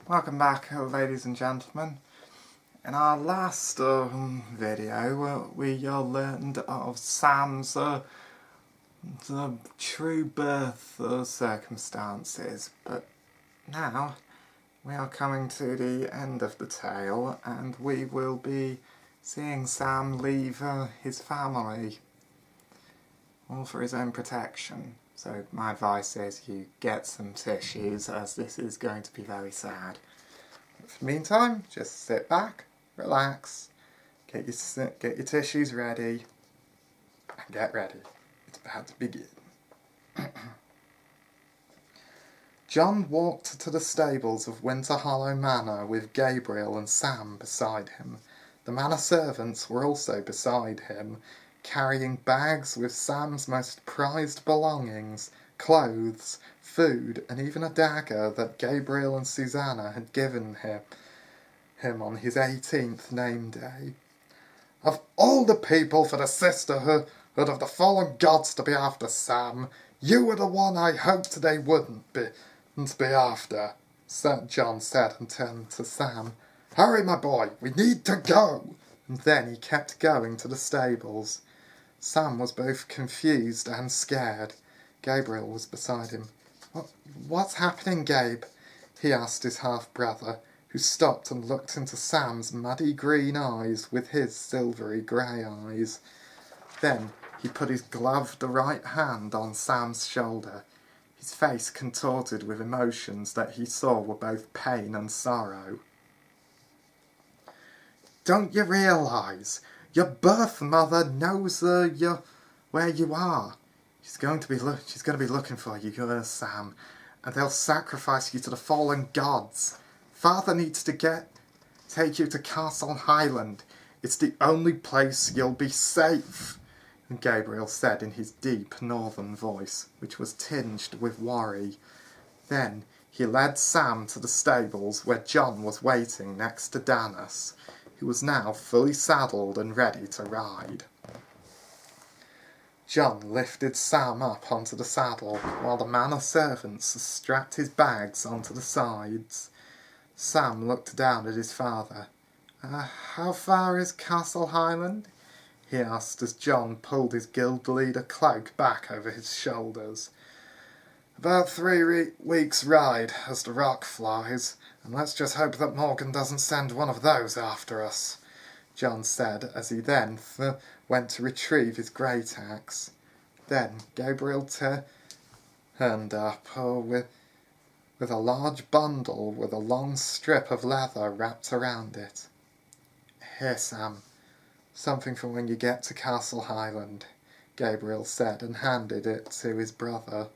Welcome back, ladies and gentlemen. In our last video, we learned of Sam's the true birth circumstances, but now we are coming to the end of the tale, and we will be seeing Sam leave his family, all for his own protection. So my advice is you get some tissues, as this is going to be very sad. For the meantime, just sit back, relax, get your tissues ready, and get ready. It's about to begin. John walked to the stables of Winterhollow Manor with Gabriel and Sam beside him. The manor servants were also beside him, carrying bags with Sam's most prized belongings, clothes, food, and even a dagger that Gabriel and Susanna had given him on his 18th name day. "Of all the people for the sisterhood of the fallen gods to be after Sam, you were the one I hoped they wouldn't be after," John said, and turned to Sam. "Hurry, my boy, we need to go!" And then he kept going to the stables. Sam was both confused and scared. Gabriel was beside him. What's happening, Gabe?" he asked his half-brother, who stopped and looked into Sam's muddy green eyes with his silvery grey eyes. Then he put his gloved right hand on Sam's shoulder, his face contorted with emotions that he saw were both pain and sorrow. "Don't you realise? Your birth mother knows where you are. She's going to be looking for you, Sam, and they'll sacrifice you to the fallen gods. Father needs to take you to Castle Highland. It's the only place you'll be safe," Gabriel said in his deep northern voice, which was tinged with worry. Then he led Sam to the stables where John was waiting next to Danis, who was now fully saddled and ready to ride. John lifted Sam up onto the saddle, while the manor servants strapped his bags onto the sides. Sam looked down at his father. How far is Castle Highland?" he asked as John pulled his guild leader cloak back over his shoulders. "About 3 weeks' ride as the rock flies, and let's just hope that Morgan doesn't send one of those after us," John said as he then went to retrieve his great axe. Then Gabriel turned up with a large bundle with a long strip of leather wrapped around it. "Here, Sam, something for when you get to Castle Highland," Gabriel said, and handed it to his brother.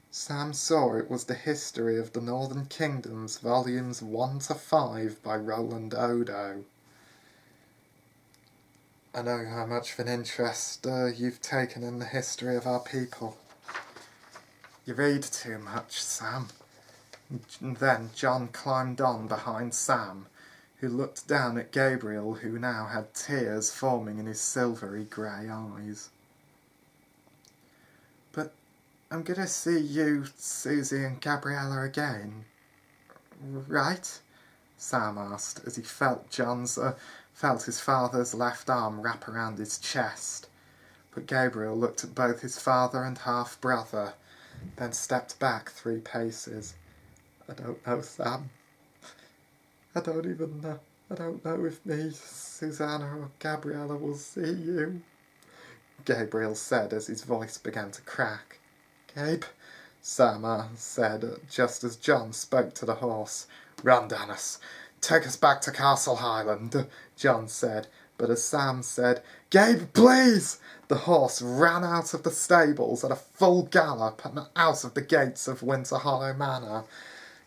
Sam saw it was the History of the Northern Kingdoms, volumes 1 to 5 by Roland Odo. "I know how much of an interest you've taken in the history of our people." "You read too much, Sam." And then John climbed on behind Sam, who looked down at Gabriel, who now had tears forming in his silvery grey eyes. "But I'm going to see you, Susie and Gabriella again, right?" Sam asked, as he felt his father's left arm wrap around his chest. But Gabriel looked at both his father and half-brother, then stepped back 3 paces. "I don't know, Sam. I don't know if me, Susanna, or Gabriella will see you," Gabriel said as his voice began to crack. "Gabe," Sam said, just as John spoke to the horse. "Run, Danis. Take us back to Castle Highland," John said, but as Sam said, "Gabe, please!" the horse ran out of the stables at a full gallop and out of the gates of Winterhollow Manor,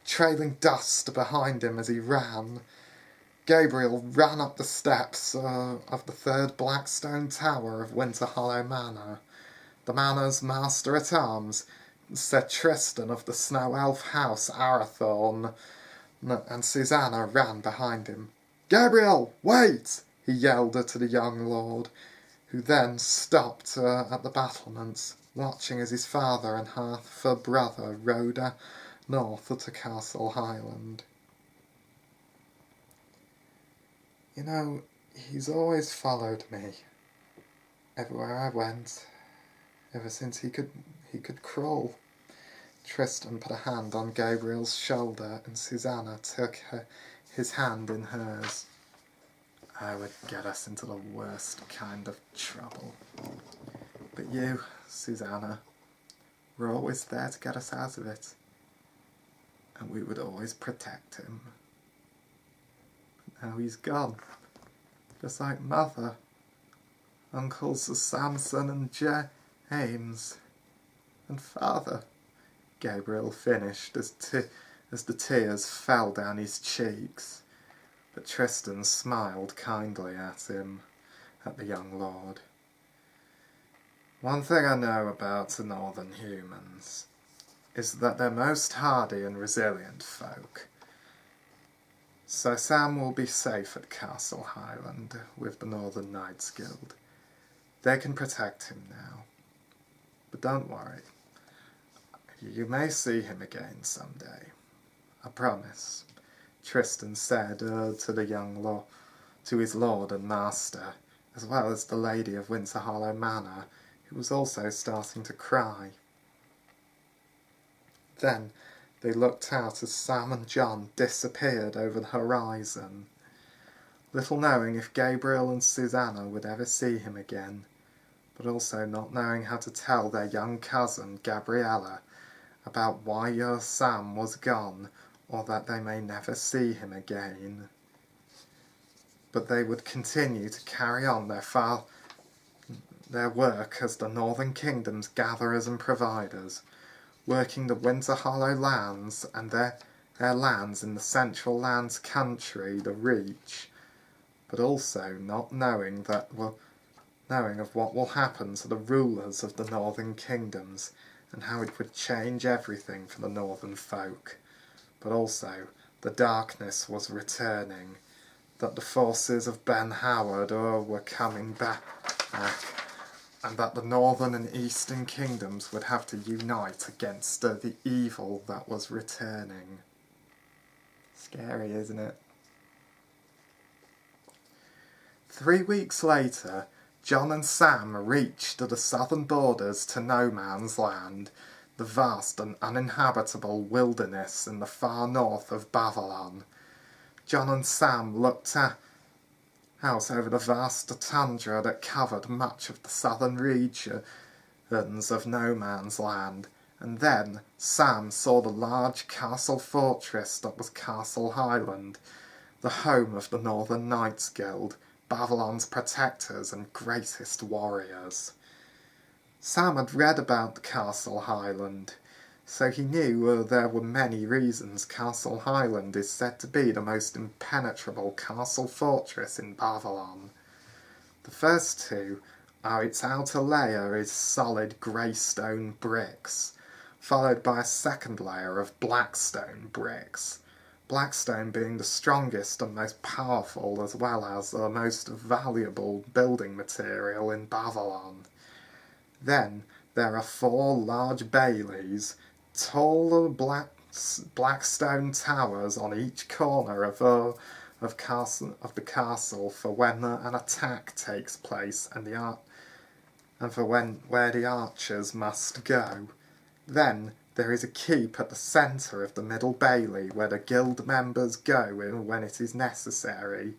trailing dust behind him as he ran. Gabriel ran up the steps of the 3rd black stone tower of Winterhollow Manor. The manor's master-at-arms, Sir Tristan of the Snow Elf House, Arathorn, and Susanna ran behind him. "Gabriel, wait!" he yelled to the young lord, who then stopped at the battlements, watching as his father and half-brother rode north to Castle Highland. You know, he's always followed me, everywhere I went, ever since he could crawl. Tristan put a hand on Gabriel's shoulder, and Susanna took his hand in hers. I would get us into the worst kind of trouble. But you, Susanna, were always there to get us out of it. And we would always protect him. But now he's gone. Just like Mother, Uncles Samson and James, and Father. Gabriel finished as the tears fell down his cheeks, but Tristan smiled kindly at him, at the young lord. One thing I know about the northern humans is that they're most hardy and resilient folk. So Sam will be safe at Castle Highland with the Northern Knights Guild. They can protect him now. But don't worry. You may see him again someday. I promise, Tristan said to his lord and master, as well as the lady of Winterhollow Manor, who was also starting to cry. Then they looked out as Sam and John disappeared over the horizon, little knowing if Gabriel and Susanna would ever see him again, but also not knowing how to tell their young cousin, Gabriella, about why your Sam was gone, or that they may never see him again. But they would continue to carry on their work as the Northern Kingdom's gatherers and providers, working the Winterhollow lands and their lands in the Central Lands country, the Reach, but also not knowing of what will happen to the rulers of the Northern Kingdoms, and how it would change everything for the northern folk. But also, the darkness was returning, that the forces of Ben Howard were coming back, and that the northern and eastern kingdoms would have to unite against the evil that was returning. Scary, isn't it? 3 weeks later, John and Sam reached the southern borders to No Man's Land, the vast and uninhabitable wilderness in the far north of Bavalon. John and Sam looked out over the vast tundra that covered much of the southern regions of No Man's Land, and then Sam saw the large castle fortress that was Castle Highland, the home of the Northern Knights Guild, Bavalon's protectors and greatest warriors. Sam had read about Castle Highland, so he knew there were many reasons Castle Highland is said to be the most impenetrable castle fortress in Bavalon. The first two are its outer layer is solid grey stone bricks, followed by a second layer of black stone bricks, Blackstone being the strongest and most powerful as well as the most valuable building material in Bavalon. Then there are 4 large baileys, tall black stone towers on each corner of the castle for when an attack takes place and for where the archers must go. Then there is a keep at the centre of the middle bailey where the guild members go when it is necessary.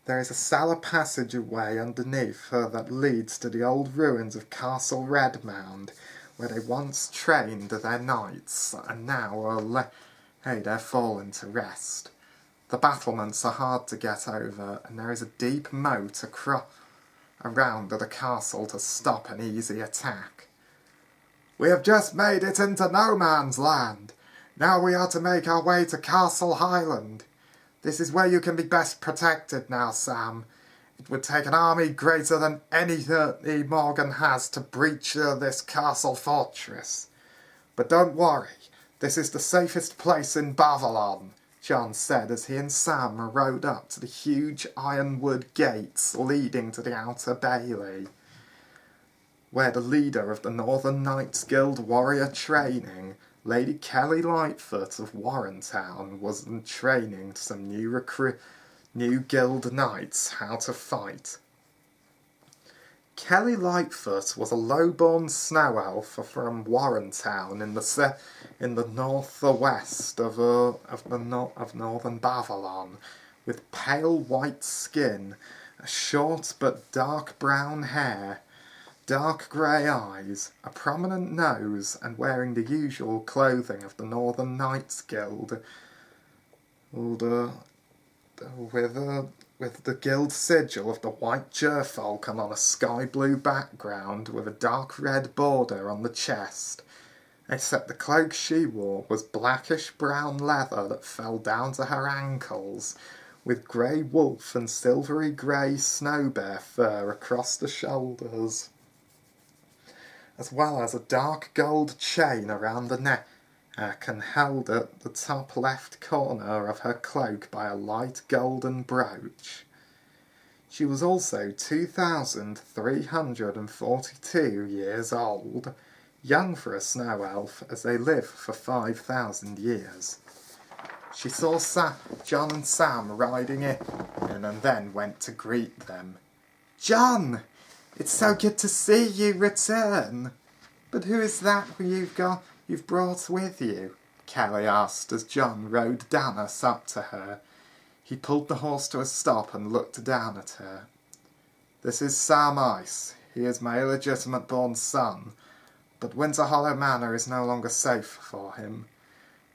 There is a cellar passageway underneath that leads to the old ruins of Castle Redmound, where they once trained their knights and now are laid there fallen to rest. The battlements are hard to get over, and there is a deep moat around the castle to stop an easy attack. "We have just made it into No Man's Land. Now we are to make our way to Castle Highland. This is where you can be best protected now, Sam. It would take an army greater than any that Morgan has to breach this castle fortress. But don't worry, this is the safest place in Bavalon," John said as he and Sam rode up to the huge ironwood gates leading to the outer bailey, where the leader of the Northern Knights Guild warrior training, Lady Kelly Lightfoot of Warrentown, was training some new recruits new guild knights how to fight. Kelly Lightfoot was a low-born snow elf from Warrentown in the northwest of Northern-Bavalon, with pale white skin, short but dark brown hair, dark grey eyes, a prominent nose, and wearing the usual clothing of the Northern Knights Guild, with the guild sigil of the white gerfalcon on a sky blue background with a dark red border on the chest, except the cloak she wore was blackish brown leather that fell down to her ankles, with grey wolf and silvery grey snow bear fur across the shoulders, as well as a dark gold chain around the neck and held at the top left corner of her cloak by a light golden brooch. She was also 2,342 years old, young for a snow elf, as they live for 5,000 years. She saw John and Sam riding in and then went to greet them. "John! It's so good to see you return! But who is that you've brought with you?" Kelly asked as John rode Danis up to her. He pulled the horse to a stop and looked down at her. "This is Sam Ice. He is my illegitimate-born son, but Winterhollow Manor is no longer safe for him.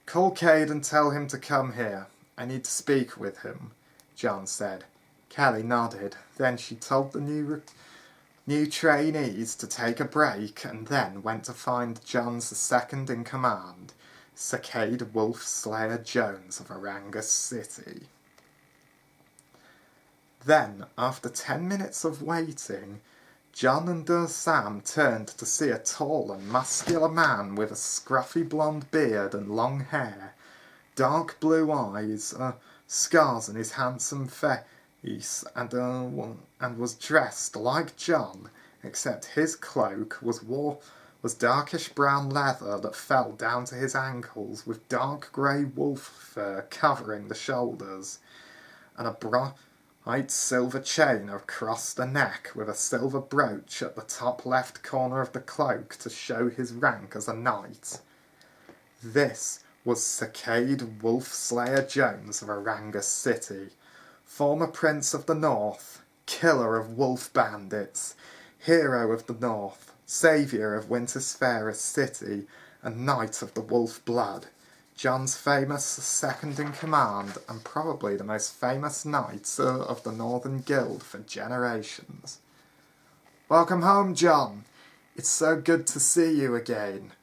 Call Kade and tell him to come here. I need to speak with him," John said. Kelly nodded. Then she told the new trainees to take a break and then went to find John's second-in-command, Sir Kade Wolfslayer Jones of Arangus City. Then, after 10 minutes of waiting, John and Sam turned to see a tall and muscular man with a scruffy blonde beard and long hair, dark blue eyes, scars on his handsome face, and was dressed like John, except his cloak was darkish brown leather that fell down to his ankles, with dark grey wolf fur covering the shoulders, and a bright silver chain across the neck with a silver brooch at the top left corner of the cloak to show his rank as a knight. This was Sir Kade Wolfslayer Jones of Arangus City, former Prince of the North, killer of wolf bandits, hero of the North, saviour of Winter's fairest city, and knight of the wolf blood. John's famous second-in-command, and probably the most famous knight of the Northern Guild for generations. "Welcome home, John. It's so good to see you again,"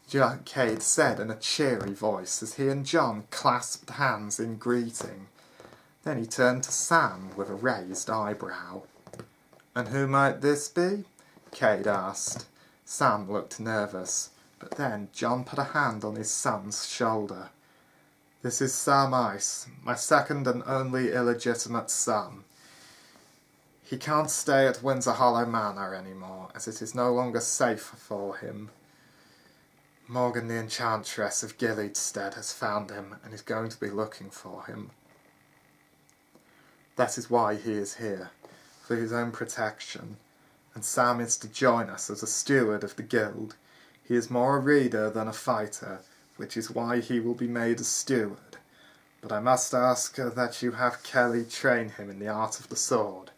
Kade said in a cheery voice as he and John clasped hands in greeting. Then he turned to Sam with a raised eyebrow. "And who might this be?" Kade asked. Sam looked nervous. But then John put a hand on his son's shoulder. "This is Sam Ice, my second and only illegitimate son. He can't stay at Winterhollow Manor anymore, as it is no longer safe for him. Morgan the Enchantress of Gileadstead has found him and is going to be looking for him. That is why he is here, for his own protection, and Sam is to join us as a steward of the guild. He is more a reader than a fighter, which is why he will be made a steward. But I must ask that you have Kelly train him in the art of the sword,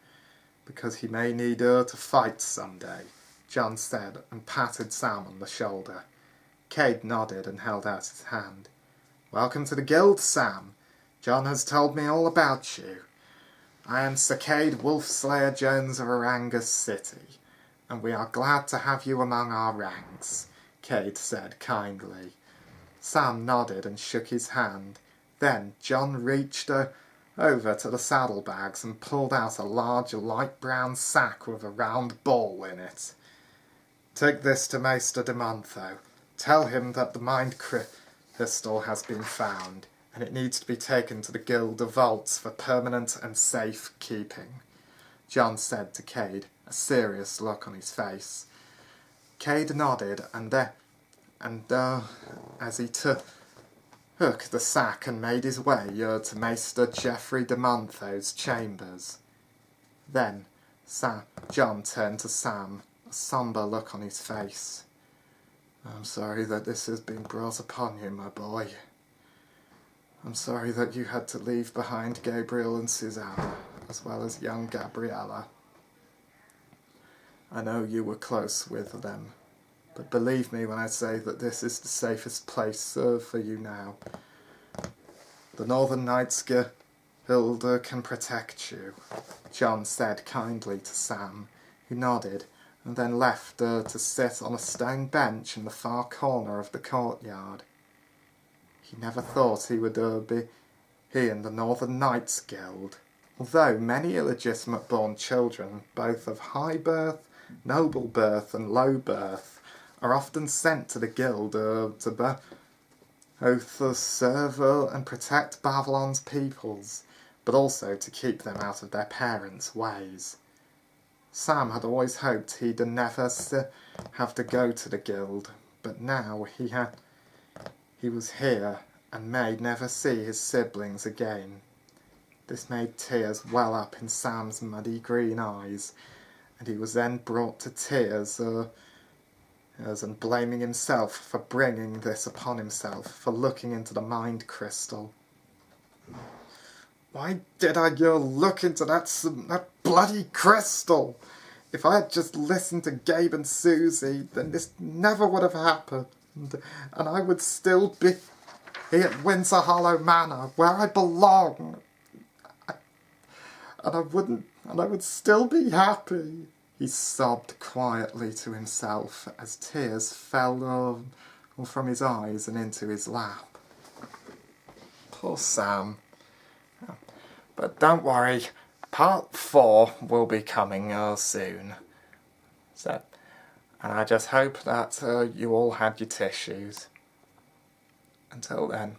because he may need her to fight some day," John said, and patted Sam on the shoulder. Kade nodded and held out his hand. "Welcome to the guild, Sam. John has told me all about you. I am Sir Kade Wolfslayer Jones of Arangus City, and we are glad to have you among our ranks," Kade said kindly. Sam nodded and shook his hand. Then John reached over to the saddlebags and pulled out a large light brown sack with a round ball in it. "Take this to Maester de Montho. Tell him that the mind crystal has been found, and it needs to be taken to the guild vaults for permanent and safe keeping," John said to Kade, a serious look on his face. Kade nodded, and as he took took the sack and made his way to Maester Geoffrey de Montho's chambers. Then John turned to Sam, a sombre look on his face. "I'm sorry that this has been brought upon you, my boy. I'm sorry that you had to leave behind Gabriel and Susanna, as well as young Gabriella. I know you were close with them, but believe me when I say that this is the safest place for you now. The Northern Knights Guild can protect you," John said kindly to Sam, who nodded, and then left to sit on a stone bench in the far corner of the courtyard. He never thought he would be in the Northern Knights Guild, although many illegitimate-born children, both of high birth, noble birth and low birth, are often sent to the guild to both serve and protect Bavalon's peoples, but also to keep them out of their parents' ways. Sam had always hoped he'd never have to go to the guild, but now he was here and may never see his siblings again. This made tears well up in Sam's muddy green eyes, and he was then brought to tears and blaming himself for bringing this upon himself, for looking into the mind crystal. Why did I look into that bloody crystal? If I had just listened to Gabe and Susie, then this never would have happened, and I would still be here at Winterhollow Manor, where I belong. And I would still be happy. He sobbed quietly to himself as tears fell from his eyes and into his lap. Poor Sam. But don't worry, part 4 will be coming soon. So, and I just hope that you all had your tissues. Until then.